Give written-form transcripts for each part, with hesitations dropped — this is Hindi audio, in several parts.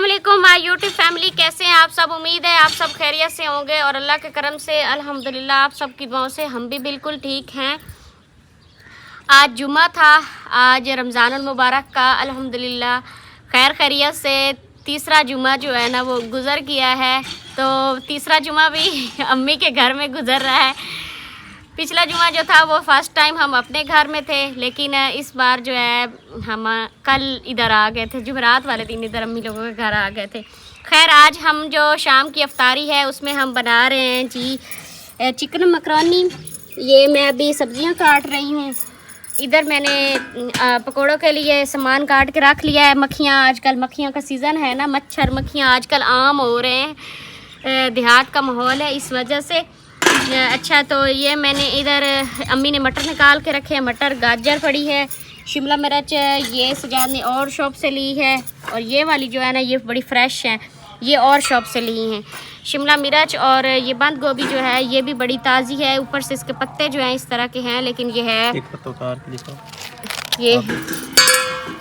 अस्सलामुअलैकुम माय यूट्यूब फैमिली, कैसे हैं आप सब। उम्मीद है आप सब खैरियत से होंगे और अल्लाह के करम से अल्हम्दुलिल्लाह आप सब की दुआओं से हम भी बिल्कुल ठीक हैं। आज जुमा था, आज रमज़ानुल मुबारक का अल्हम्दुलिल्लाह खैर खैरियत से तीसरा जुमा जो है ना वो गुज़र गया है। तो तीसरा जुमा भी अम्मी के घर में गुज़र रहा है। पिछला जुमा जो था वो फ़र्स्ट टाइम हम अपने घर में थे, लेकिन इस बार जो है हम कल इधर आ गए थे, जुमेरात वाले दिन इधर अम्मी लोगों के घर आ गए थे। खैर आज हम जो शाम की अफ्तारी है उसमें हम बना रहे हैं जी चिकन मकरोनी। ये मैं अभी सब्जियां काट रही हूँ। इधर मैंने पकोड़ों के लिए सामान काट के रख लिया है। मक्खियाँ, आजकल मक्खियाँ का सीज़न है ना, मच्छर मक्खियाँ आजकल आम हो रहे हैं, देहात का माहौल है इस वजह से। अच्छा, तो ये मैंने इधर अम्मी ने मटर निकाल के रखे हैं, मटर गाजर पड़ी है, शिमला मिर्च ये सजाद ने और शॉप से ली है, और ये वाली जो है ना ये बड़ी फ्रेश है, ये और शॉप से ली हैं शिमला मिर्च। और ये बंद गोभी जो है ये भी बड़ी ताज़ी है, ऊपर से इसके पत्ते जो हैं इस तरह के हैं, लेकिन ये है एक पत्ता उतार के दिखाओ।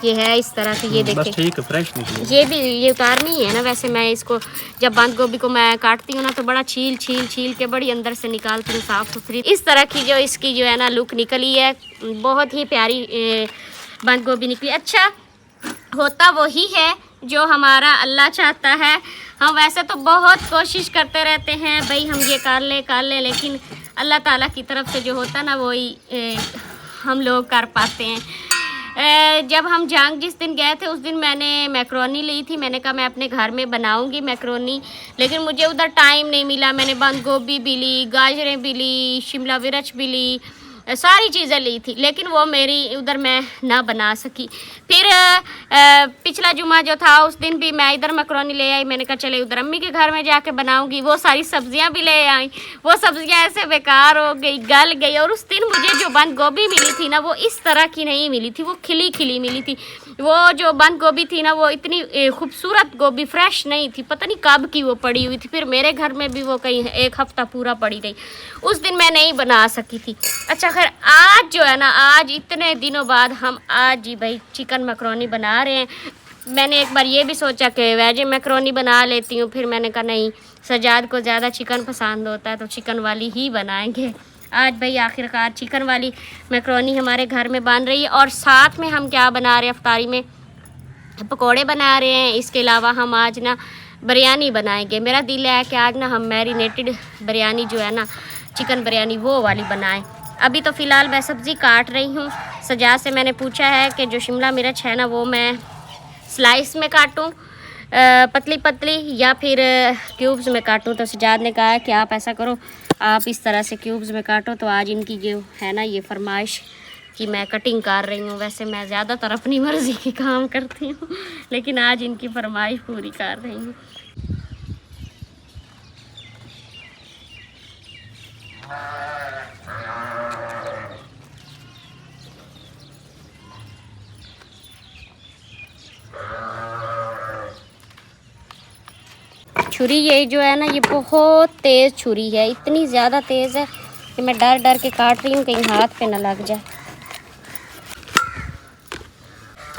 ये है इस तरह से, ये देखिए ठीक है, फ्रेश निकली। ये भी ये उतारनी है ना। वैसे मैं इसको जब बंद गोभी को मैं काटती हूँ ना तो बड़ा छील छील छील के बड़ी अंदर से निकालती हूँ साफ़ सुथरी। इस तरह की जो इसकी जो है ना लुक निकली है, बहुत ही प्यारी बंद गोभी निकली। अच्छा, होता वही है जो हमारा अल्लाह चाहता है। हम वैसे तो बहुत कोशिश करते रहते हैं भाई हम ये कर ले, लेकिन अल्लाह ताला की तरफ से जो होता ना वही हम लोग कर पाते हैं। जब हम जांग जिस दिन गए थे उस दिन मैंने मैक्रोनी ली थी। मैंने कहा मैं अपने घर में बनाऊंगी मैक्रोनी, लेकिन मुझे उधर टाइम नहीं मिला। मैंने बंद गोभी भी ली, गाजरें भी ली, शिमला मिर्च भी ली, सारी चीज़ें ली थी, लेकिन वो मेरी उधर मैं ना बना सकी। फिर पिछला जुमा जो था उस दिन भी मैं इधर मैक्रोनी ले आई। मैंने कहा चले उधर अम्मी के घर में जाके बनाऊंगी। वो सारी सब्जियां भी ले आई, वो सब्जियां ऐसे बेकार हो गई, गल गई। और उस दिन मुझे जो बंद गोभी मिली थी ना वो इस तरह की नहीं मिली थी, वो खिली खिली मिली थी। वो जो बंद गोभी थी ना वो इतनी खूबसूरत गोभी फ्रेश नहीं थी, पता नहीं कब की वो पड़ी हुई थी। फिर मेरे घर में भी वो कहीं एक हफ्ता पूरा पड़ी रही, उस दिन मैं नहीं बना सकी थी। अच्छा खैर आज जो है ना, आज इतने दिनों बाद हम आज जी भाई चिकन मैक्रोनी बना रहे हैं। मैंने एक बार ये भी सोचा कि वेज मैक्रोनी बना लेती हूँ, फिर मैंने कहा नहीं, सजाद को ज़्यादा चिकन पसंद होता है तो चिकन वाली ही बनाएंगे। आज भाई आखिरकार चिकन वाली मैक्रोनी हमारे घर में बन रही है। और साथ में हम क्या बना रहे हैं अफ्तारी में, पकोड़े बना रहे हैं। इसके अलावा हम आज ना बिरयानी बनाएंगे। मेरा दिल है कि आज ना हम मैरिनेटेड बिरयानी जो है ना, चिकन बिरयानी वो वाली बनाएं। अभी तो फ़िलहाल मैं सब्ज़ी काट रही हूँ। सजाद से मैंने पूछा है कि जो शिमला मिर्च है ना वो मैं स्लाइस में काटूँ, पतली पतली, या फिर क्यूब्स में काटूँ। तो सजाद ने कहा है कि आप ऐसा करो, आप इस तरह से क्यूब्स में काटो। तो आज इनकी जो है ना ये फरमाइश कि मैं कटिंग कर रही हूँ। वैसे मैं ज़्यादातर अपनी मर्ज़ी के काम करती हूँ, लेकिन आज इनकी फरमाइश पूरी कर रही हूँ। छुरी ये जो है ना ये बहुत तेज़ छुरी है, इतनी ज़्यादा तेज़ है कि मैं डर डर के काट रही हूँ कहीं हाथ पे ना लग जाए।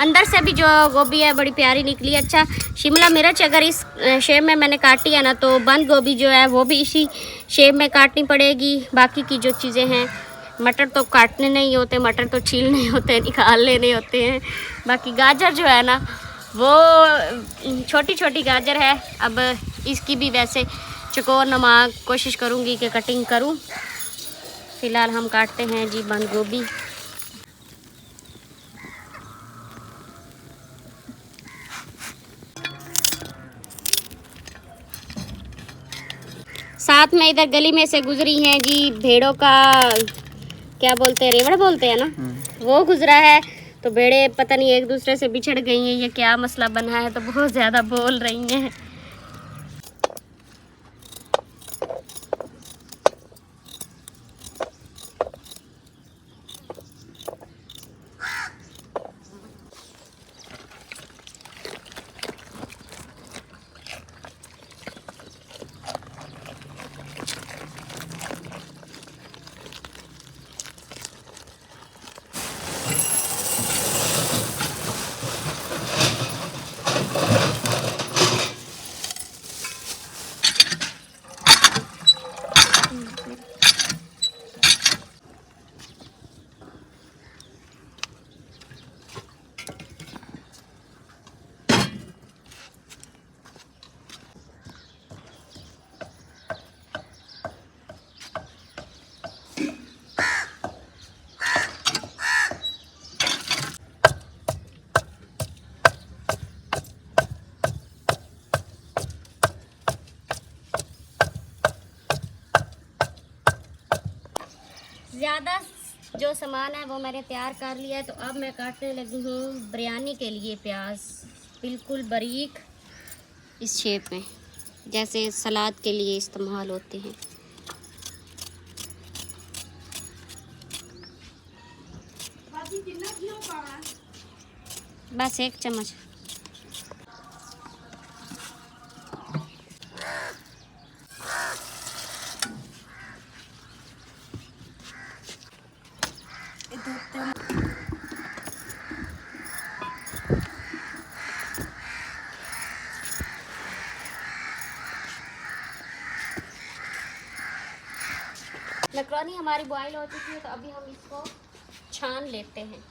अंदर से भी जो गोभी है बड़ी प्यारी निकली। अच्छा, शिमला मिर्च अगर इस शेप में मैंने काटी है ना तो बंद गोभी जो है वो भी इसी शेप में काटनी पड़ेगी। बाकी की जो चीज़ें हैं, मटर तो काटने नहीं होते, मटर तो छीलने होते, निकाल लेने होते हैं। बाकी गाजर जो है ना वो छोटी छोटी गाजर है। अब इसकी भी वैसे चकोर नमा कोशिश करूँगी कि कटिंग करूँ। फ़िलहाल हम काटते हैं जी बंद गोभी। साथ में इधर गली में से गुजरी हैं जी भेड़ों का क्या बोलते हैं, रेवड़ बोलते हैं ना, वो गुजरा है। तो भेड़े पता नहीं एक दूसरे से बिछड़ गई हैं, ये क्या मसला बना है, तो बहुत ज़्यादा बोल रही हैं। ज़्यादा जो सामान है वो मैंने तैयार कर लिया है। तो अब मैं काटने लगी हूँ बिरयानी के लिए प्याज, बिल्कुल बारीक इस शेप में, जैसे सलाद के लिए इस्तेमाल होते हैं। बस 1 चम्मच। मैक्रोनी हमारी बॉईल हो चुकी है, तो अभी हम इसको छान लेते हैं।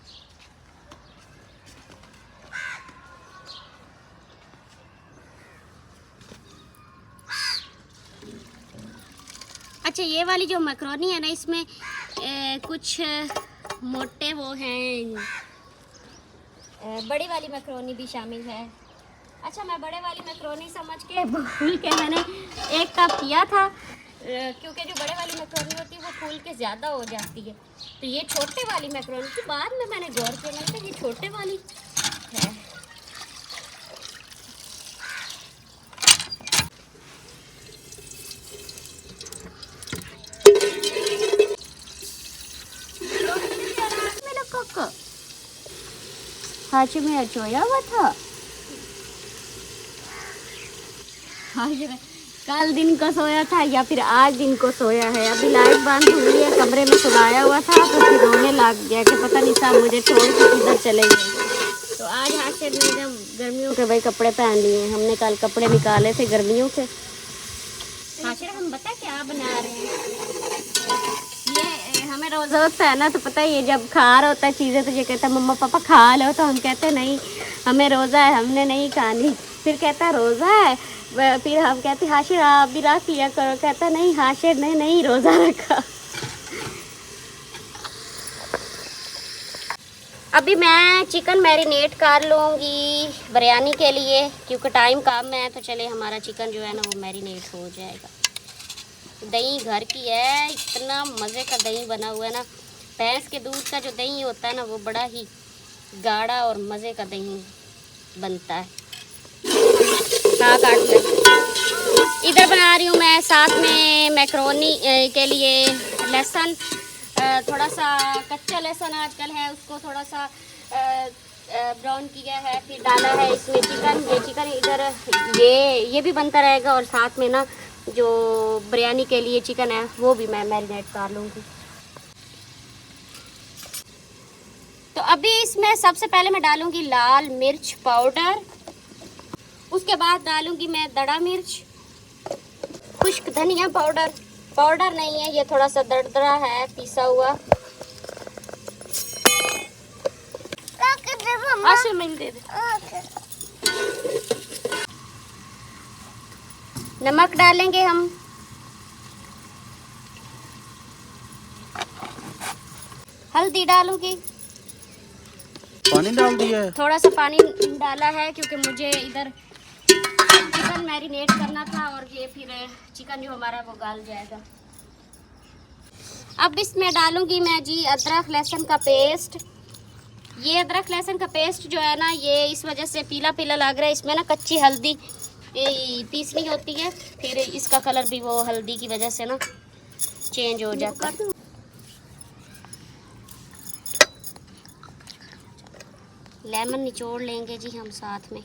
अच्छा, ये वाली जो मैक्रोनी है ना, इसमें कुछ मोटे वो हैं, बड़ी वाली मैक्रोनी भी शामिल है। अच्छा, मैं बड़े वाली मैक्रोनी समझ के भूल के मैंने 1 कप किया था, क्योंकि जो बड़े वाली मैक्रोनी होती है वो फूल के ज़्यादा हो जाती है। तो ये छोटे वाली मैक्रोनी थी, बाद में मैंने गौर किया, मैंने कहा ये छोटे वाली है। हाथ में चोया हुआ था। कल दिन को सोया था या फिर आज दिन को सोया है। अभी लाइट बंद हुई है, कमरे में सुलाया हुआ था तो फिर रोने लग गया कि पता नहीं साहब मुझे छोड़ के किधर चले गए। तो आज हाशिर ने जब गर्मियों के भाई कपड़े पहन लिए, हमने कल कपड़े निकाले थे गर्मियों के। हाशिर हम बता क्या बना रहे हैं, ये हमें रोज़ा होता है ना, तो पता है ये जब खा रहा होता है चीज़ें तो ये कहता है मम्मा पापा खा लो, तो हम कहते हैं नहीं हमें रोज़ा है, हमने नहीं खानी। फिर कहता है रोज़ा है, फिर हम कहते हाशिर आप भी रख लिया करो, कहता नहीं हाशिर ने नहीं रोज़ा रखा। अभी मैं चिकन मैरिनेट कर लूँगी बिरयानी के लिए, क्योंकि टाइम कम है, तो चले हमारा चिकन जो है ना वो मैरिनेट हो जाएगा। दही घर की है, इतना मज़े का दही बना हुआ है ना। भैंस के दूध का जो दही होता है ना वो बड़ा ही गाढ़ा और मज़े का दही बनता है। हाँ काट ले। इधर बना रही हूँ मैं साथ में मैक्रोनी के लिए लहसुन, थोड़ा सा कच्चा लहसुन आजकल है, उसको थोड़ा सा ब्राउन किया है, फिर डाला है इसमें चिकन। ये चिकन इधर ये भी बनता रहेगा, और साथ में ना जो बिरयानी के लिए चिकन है वो भी मैं मैरिनेट कर लूँगी। तो अभी इसमें सबसे पहले मैं डालूँगी लाल मिर्च पाउडर, उसके बाद डालूँगी मैं दड़ा मिर्च, खुश्क धनिया पाउडर, पाउडर नहीं है ये थोड़ा सा दरदरा है पिसा हुआ। नमक डालेंगे हम, हल्दी डालूंगी, पानी डाल दिया है, थोड़ा सा पानी डाला है क्योंकि मुझे इधर चिकन मैरिनेट करना था, और ये फिर चिकन जो हमारा वो गल जाएगा। अब इसमें डालूंगी मैं जी अदरक लहसुन का पेस्ट। ये अदरक लहसुन का पेस्ट जो है ना ये इस वजह से पीला पीला लग रहा है, इसमें ना कच्ची हल्दी पीसनी होती है, फिर इसका कलर भी वो हल्दी की वजह से ना चेंज हो जाता है। लेमन निचोड़ लेंगे जी हम साथ में।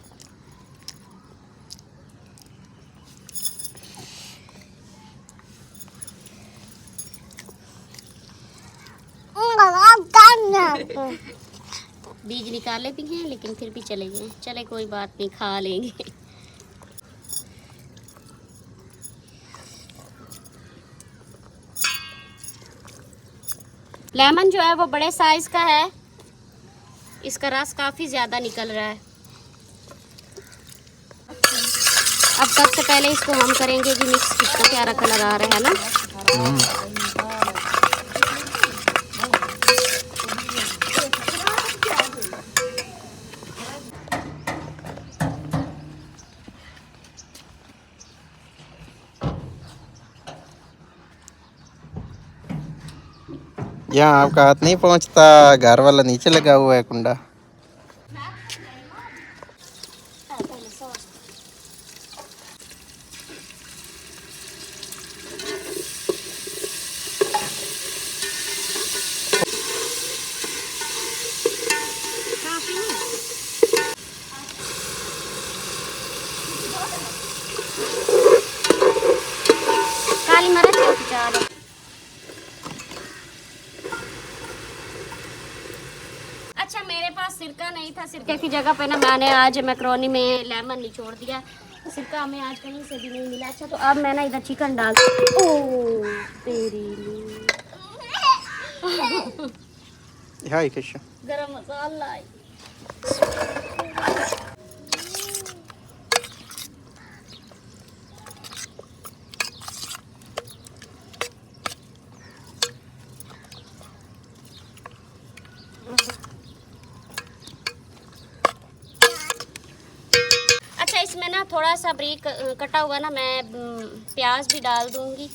बीज निकाले भी हैं लेकिन फिर भी चले गए, चले कोई बात नहीं खा लेंगे। लेमन जो है वो बड़े साइज का है, इसका रस काफ़ी ज़्यादा निकल रहा है। अब सबसे पहले इसको हम करेंगे जी मिक्स। कितना प्यारा कलर आ रहा है ना। यहाँ आपका हाथ नहीं पहुँचता, घर वाला नीचे लगा हुआ है कुंडा। काली मिर्च चार। अच्छा मेरे पास सिरका नहीं था, सिरके की जगह पे ना मैंने आज मैक्रोनी में लेमन निचोड़ दिया। सिरका हमें आज कहीं से भी नहीं मिला। अच्छा तो अब मैं ना इधर चिकन डाल, ओ तेरी हाय किशा गरम मसाला। अच्छा इसमें ना थोड़ा सा बारीक कटा हुआ ना मैं प्याज भी डाल दूंगी।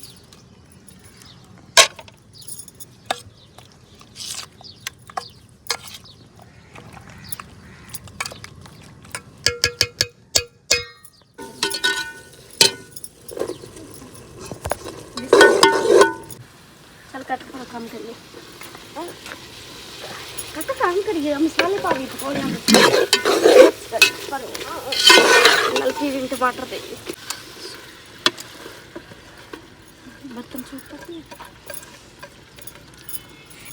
चल कट थोड़ा कम करिए, कट काम करिए, मसाले पावी तो कोई नलकी भी टमाटर देंगे। बर्तन छूटता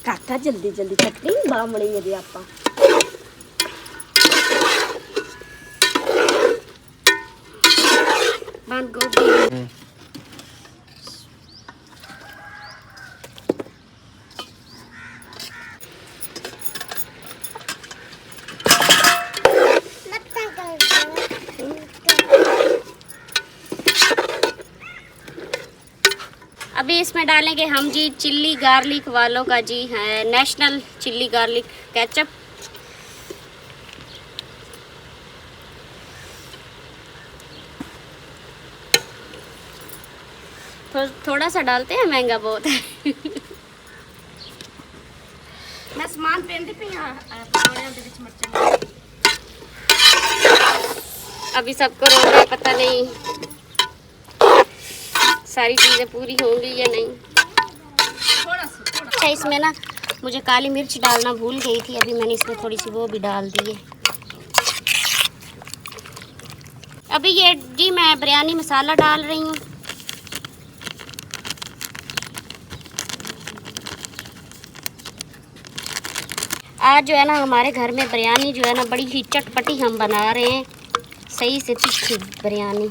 काटा जल्दी जल्दी कटनी बामड़ी मेरी आपा। बंद गोभी अभी इसमें डालेंगे हम जी चिल्ली गार्लिक वालों का जी है नेशनल चिल्ली गार्लिक केचप। थोड़ा सा डालते हैं, महंगा बहुत है। मैं सामान पेंदी पे अभी सबको रोक रहा है, पता नहीं सारी चीज़ें पूरी होंगी या नहीं। अच्छा इसमें ना मुझे काली मिर्च डालना भूल गई थी, अभी मैंने इसमें थोड़ी सी वो भी डाल दी है। अभी ये जी मैं बिरयानी मसाला डाल रही हूँ। आज जो है ना हमारे घर में बिरयानी जो है ना बड़ी ही चटपटी हम बना रहे हैं, सही से तीखी बिरयानी।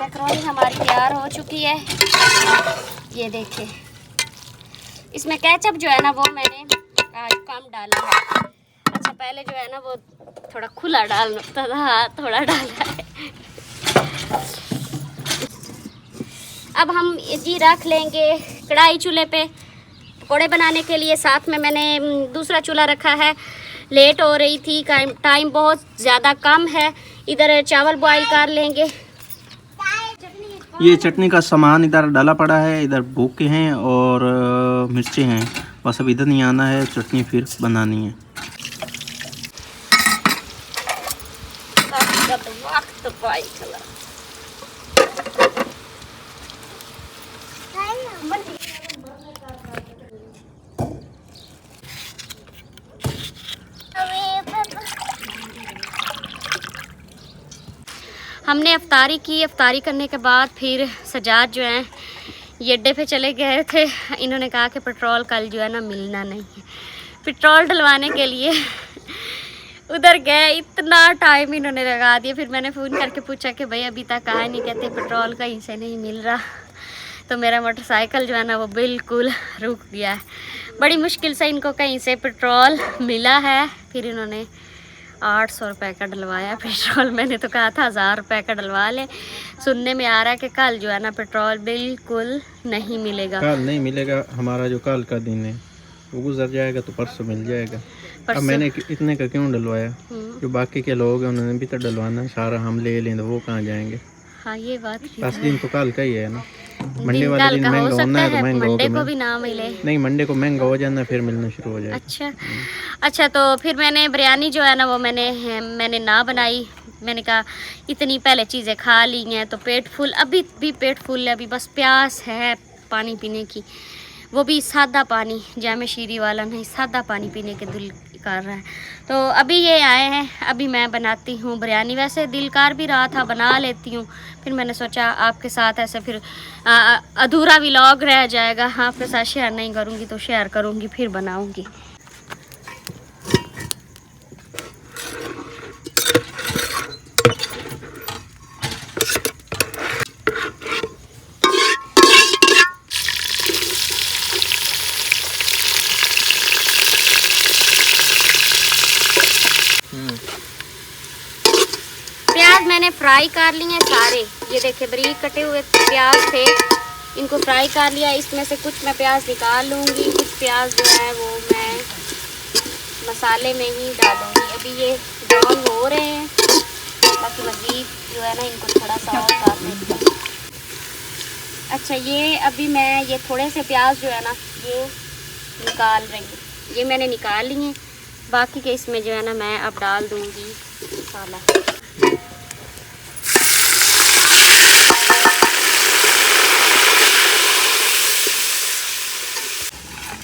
मैक्रोनी हमारी तैयार हो चुकी है, ये देखिए। इसमें केचप जो है ना वो मैंने आज कम डाला है। अच्छा पहले जो है ना वो थोड़ा खुला डालना था, थोड़ा डाला है। अब हम जी रख लेंगे कढ़ाई चूल्हे पे पकौड़े बनाने के लिए। साथ में मैंने दूसरा चूल्हा रखा है। लेट हो रही थी, टाइम बहुत ज़्यादा कम है। इधर चावल बॉईल कर लेंगे। ये चटनी का सामान इधर डाला पड़ा है, इधर भूखे हैं और मिर्चें हैं, बस अब इधर नहीं आना है, चटनी फिर बनानी है। हमने अफ्तारी की। अफ्तारी करने के बाद फिर सजाद जो हैं ये अड्डे पे चले गए थे। इन्होंने कहा कि पेट्रोल कल जो है ना मिलना नहीं है। पेट्रोल डलवाने के लिए उधर गए, इतना टाइम इन्होंने लगा दिया। फिर मैंने फ़ोन करके पूछा कि भाई अभी तक आए नहीं, कहते पेट्रोल कहीं से नहीं मिल रहा। तो मेरा मोटरसाइकिल जो है ना वो बिल्कुल रुक गया है। बड़ी मुश्किल से इनको कहीं से पेट्रोल मिला है। फिर इन्होंने 800 रुपये का डलवाया पेट्रोल। मैंने तो कहा था 1000 रुपये का डलवा लें। सुनने में आ रहा है कि कल जो है ना पेट्रोल बिल्कुल नहीं मिलेगा। कल नहीं मिलेगा, हमारा जो कल का दिन है वो गुजर जाएगा तो परसों मिल जाएगा। अब परसों। मैंने इतने का क्यों डलवाया, जो बाकी के लोग हैं उन्होंने भी तो डलवाना है, सारा हम ले लें तो वो कहाँ जाएंगे। हाँ ये बात भी 10 है। दिन तो कल का ही है ना, मंडे दिन वाले कल दिन का हो महंगा होना सकता है तो है, महंगा मंडे होगा। को भी ना मिले। नहीं, मंडे को महंगा हो जाना, फिर मिलना शुरू हो जाएगा। अच्छा अच्छा, तो फिर मैंने बिरयानी जो है ना वो मैंने ना बनाई। मैंने कहा इतनी पहले चीज़ें खा ली हैं तो पेट फुल, अभी भी पेट फुल है, अभी बस प्यास है पानी पीने की, वो भी सादा पानी, जामे शीरी वाला नहीं, सादा पानी पीने के दिल कर रहा है। तो अभी ये आए हैं, अभी मैं बनाती हूँ बिरयानी। वैसे दिल कर भी रहा था बना लेती हूँ, फिर मैंने सोचा आपके साथ ऐसे फिर अधूरा व्लॉग रह जाएगा, आपके साथ शेयर नहीं करूँगी तो शेयर करूँगी फिर बनाऊँगी। प्याज मैंने फ्राई कर लिए सारे, ये देखिए बारीक कटे हुए प्याज थे, इनको फ्राई कर लिया। इसमें से कुछ मैं प्याज निकाल लूँगी, कुछ प्याज जो है वो मैं मसाले में ही डालूँगी। अभी ये ब्राउन हो रहे हैं, बाकी मज़ीद जो है ना इनको थोड़ा सा और कर देती हूँ। अच्छा, ये अभी मैं ये थोड़े से प्याज जो है ना ये निकाल रही हूँ, ये मैंने निकाल लिए। बाकी के इसमें जो है ना मैं अब डाल दूँगी मसाला।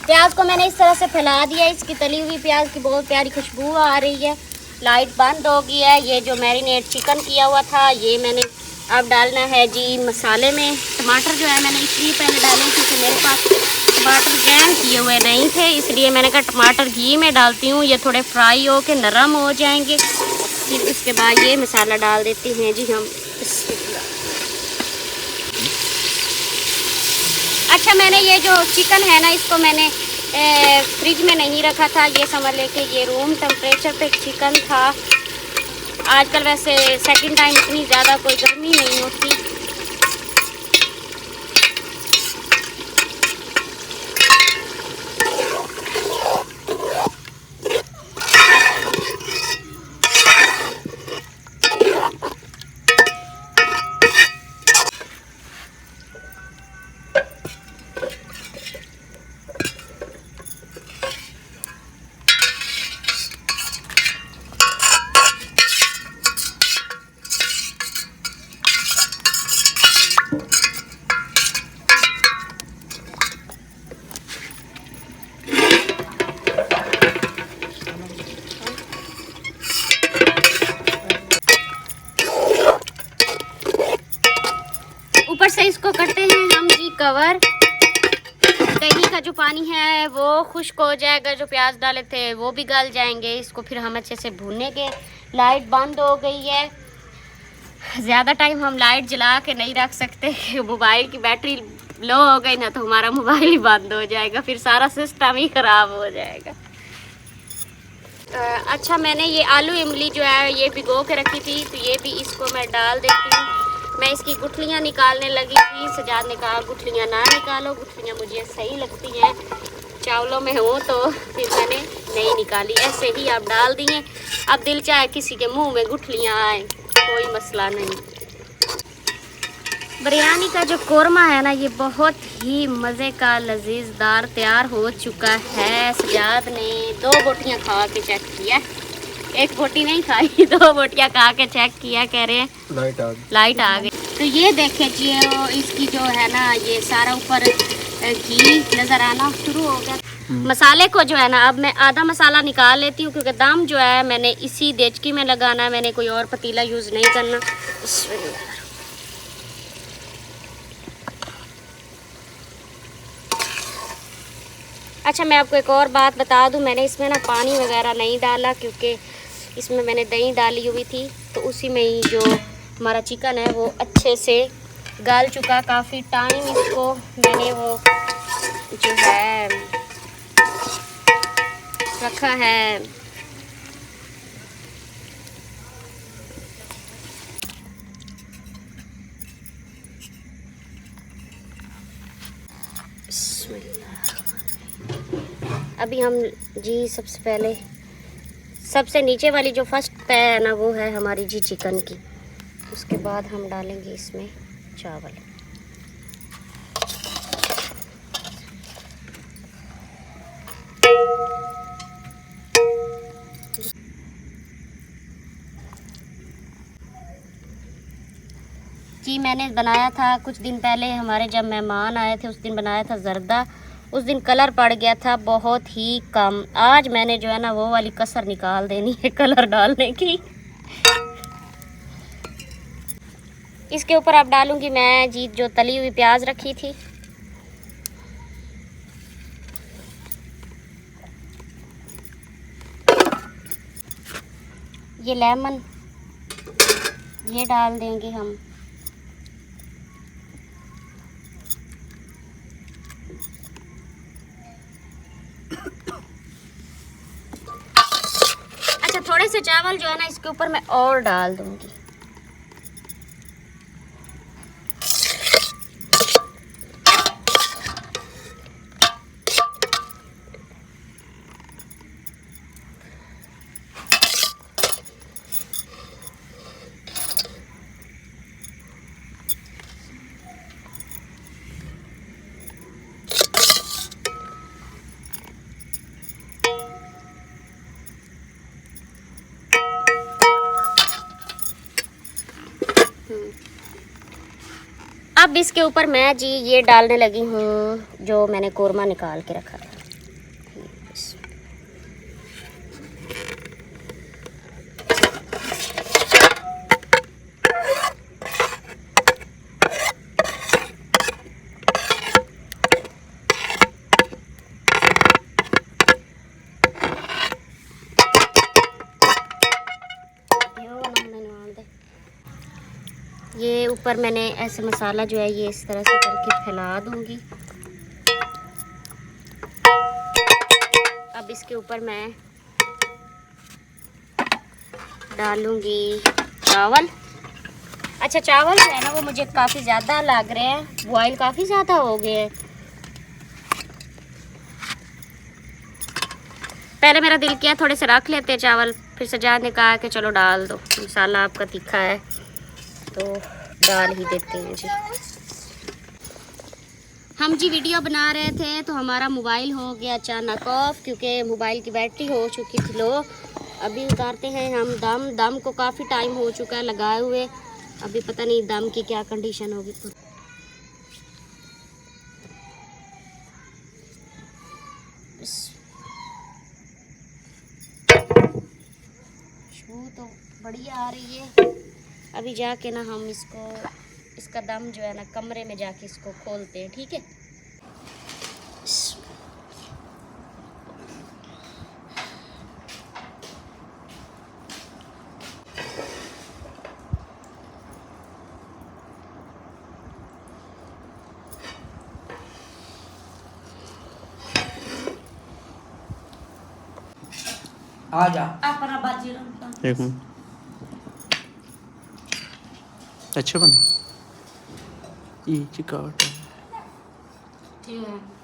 प्याज को मैंने इस तरह से फैला दिया। इसकी तली हुई प्याज की बहुत प्यारी खुशबू आ रही है। लाइट बंद हो गई है। ये जो मैरिनेट चिकन किया हुआ था ये मैंने अब डालना है जी मसाले में। टमाटर जो है मैंने इसलिए पहले डाले क्योंकि मेरे पास टमाटर ग्राइंड किए हुए नहीं थे, इसलिए मैंने कहा टमाटर घी में डालती हूँ, ये थोड़े फ्राई हो के नरम हो जाएंगे। फिर इसके बाद ये मसाला डाल देते हैं जी हम। अच्छा, मैंने ये जो चिकन है ना इसको मैंने फ्रिज में नहीं रखा था, ये समझ ले कि ये रूम टेम्परेचर पे चिकन था। आजकल वैसे सेकंड टाइम इतनी ज़्यादा कोई गर्मी नहीं होती। ऊपर से इसको करते हैं हम जी कवर। दही का जो पानी है वो खुश्क हो जाएगा, जो प्याज डाले थे वो भी गल जाएंगे। इसको फिर हम अच्छे से भूनेंगे। लाइट बंद हो गई है। ज़्यादा टाइम हम लाइट जला के नहीं रख सकते, मोबाइल की बैटरी लो हो गई ना तो हमारा मोबाइल ही बंद हो जाएगा, फिर सारा सिस्टम ही ख़राब हो जाएगा। अच्छा, मैंने ये आलू इमली जो है ये भिगो के रखी थी, तो ये भी इसको मैं डाल देती हूँ। मैं इसकी गुठलियाँ निकालने लगी थी। सजाद ने कहा गुठलियाँ ना निकालो, गुठलियाँ मुझे सही लगती हैं चावलों में हो, तो फिर मैंने नहीं निकाली, ऐसे ही आप डाल दिए। अब दिल चाहे किसी के मुंह में गुठलियाँ आए, कोई मसला नहीं। बिरयानी का जो कोरमा है ना ये बहुत ही मज़े का लजीजदार तैयार हो चुका है। सजाद ने 2 बोटियाँ खा के चेक किया, एक बोटी नहीं खाई, 2 बोटियाँ खा के चेक किया, कह रहे हैं लाइट आ गई। तो ये देखे जी इसकी जो है ना ये सारा ऊपर घी नज़र आना शुरू हो गया। मसाले को जो है ना अब मैं आधा मसाला निकाल लेती हूँ क्योंकि दम जो है मैंने इसी देचकी में लगाना है, मैंने कोई और पतीला यूज़ नहीं करना। अच्छा, मैं आपको एक और बात बता दूं, मैंने इसमें ना पानी वगैरह नहीं डाला क्योंकि इसमें मैंने दही डाली हुई थी, तो उसी में ही जो हमारा चिकन है वो अच्छे से गल चुका। काफ़ी टाइम इसको मैंने वो जो है रखा है। अभी हम जी सबसे पहले सबसे नीचे वाली जो फर्स्ट तय है ना वो है हमारी जी चिकन की। उसके बाद हम डालेंगे इसमें चावल। जी मैंने बनाया था कुछ दिन पहले, हमारे जब मेहमान आए थे उस दिन बनाया था ज़र्दा। उस दिन कलर पड़ गया था बहुत ही कम। आज मैंने जो है ना वो वाली कसर निकाल देनी है कलर डालने की। इसके ऊपर अब डालूंगी मैं जी जो तली हुई प्याज रखी थी। ये लेमन ये डाल देंगे हम। अच्छा थोड़े से चावल जो है ना इसके ऊपर मैं और डाल दूंगी। अब इसके ऊपर मैं जी ये डालने लगी हूँ जो मैंने कोरमा निकाल के रखा था। ये ऊपर मैंने ऐसे मसाला जो है ये इस तरह से करके फैला दूंगी। अब इसके ऊपर मैं डालूंगी चावल। अच्छा चावल जो है ना वो मुझे काफ़ी ज़्यादा लग रहे हैं, बॉयल काफ़ी ज़्यादा हो गए हैं। पहले मेरा दिल किया थोड़े से रख लेते हैं चावल, फिर सजाद ने कहा कि चलो डाल दो, मसाला आपका तीखा है तो डाल ही देते हैं जी। हम जी वीडियो बना रहे थे तो हमारा मोबाइल हो गया अचानक ऑफ, क्योंकि मोबाइल की बैटरी हो चुकी थी लो। अभी उतारते हैं हम दम को काफ़ी टाइम हो चुका है लगाए हुए, अभी पता नहीं दम की क्या कंडीशन होगी। खुशबू तो बढ़िया आ रही है। अभी जाके ना हम इसका दम जो है ना कमरे में जाके इसको खोलते हैं, ठीक है। आजा देखो अच्छे बने ये चिकाट ठीक है।